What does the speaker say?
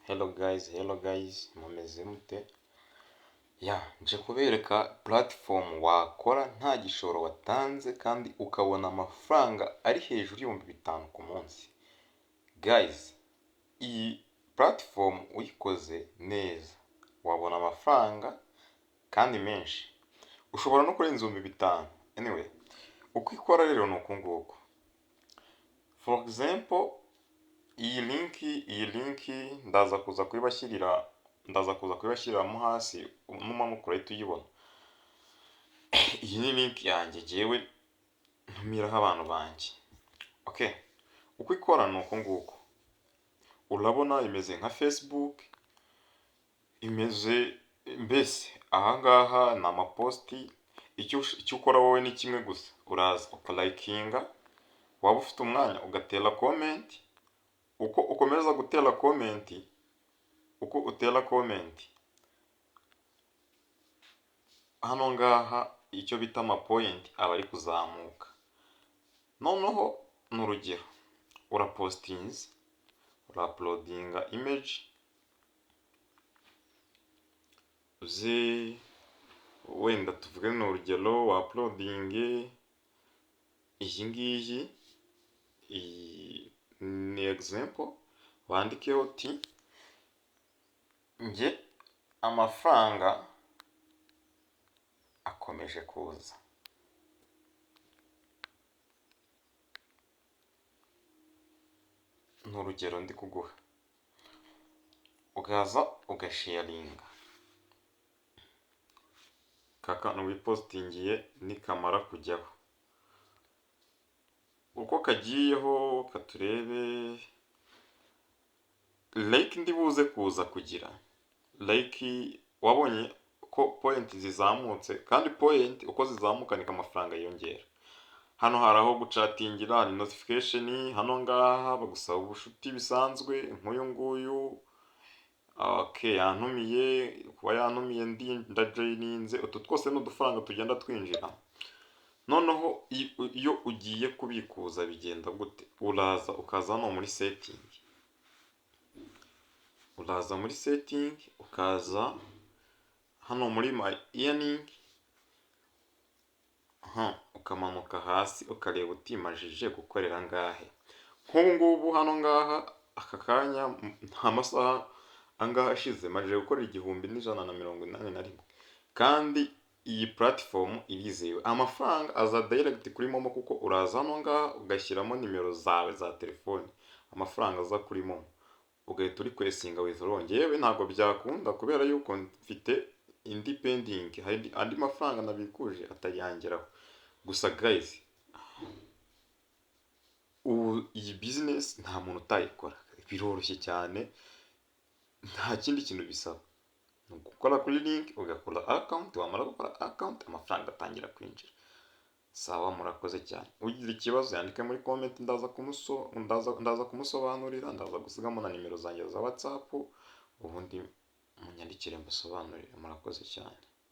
Hello guys, mumeze mute? Nje kubereka platform wakora nta gishoro watanze kandi ukabona amafaranga ari hejuru y'ibihumbi 5 ku munsi. Guys, iyi platform uyikoze neza wabona amafaranga kandi menshi. Ushobora no kurenza 5,000. Anyway, uko ikora rero ni uku nguku. For example, iyi link ndaza kuza kuyibashyiriramo hasi n'umamukuru ahita uyibona. Iyi ni link yanjye jewe ntumiraho abantu banjye. Okay, uko ikora ni uku nguku. Urabona imeze nka Facebook, imeze mbese ahangaha ni amaposti. Icyo ukora wowe ni kimwe gusa, uraza ukalikinga, waba ufite umwanya ugatera comment. Uko ukomeza gutera comment, hano ngaha icyo bita amapoint aba ari kuzamuka. Noneho ni urugero, urapostinze, urauploadinga image, wenda tuvuge ni urugero wauploadinge iyi ngiyi, ni example, wandikeho uti nge amafaranga akomeje kuza. Ni urugero ndi kuguha. Ugaza ugasharinga. Kakantu wipostingiye nikamara kujyaho. Uko kagiyeho katurebe, like ndibuze kuza kugira. Like wabonye ko point zizamutse, kandi point uko zizamuka niko amafaranga yiyongera. Hano hari aho gucatingira, hari notification, hano ngaha bagusaba ubushuti bisanzwe nk'uyu nguyu. Okay, yantumiye, kuba yantumiye ndajoyininze, utu twose ni udufaranga tugenda twinjira. Noneho iyo ugiye kubikuza bigenda gute? Uraza ukaza hano muri setting. Uraza muri setting, ukaza hano muri my earning, ukamanuka hasi ukareba utimajije gukorera ngahe. Nk'ubu ngubu hano ngaha aka kanya nta masaha angaha ashize majije gukorera 1,181. Kandi iyi platform irizewe. Amafaranga aza direct kuri Momo kuko uraza hano ngaha ugashyiramo nimero zawe za telefone. Amafaranga aza kuri Momo ugahita requestinga withdraw. Ngewe ntabwo byakunda kubera yuko mfite independent, andi mafaranga nabikuje atayangeraho. Gusa guys, iyi business nta muntu utayikora. Biroroshye cyane, nta kindi kintu bisaba. Gukora kuri link, ugakora account, wamara gukora account amafaranga atangira kwinjira. Sawa, murakoze cyane. Ugira ikibazo yandike muri comment, ndaza kumusobanurira, ndaza gusigamo na nimero zanjye za WhatsApp, ubundi munyandikire mbasobanurire. Murakoze cyane.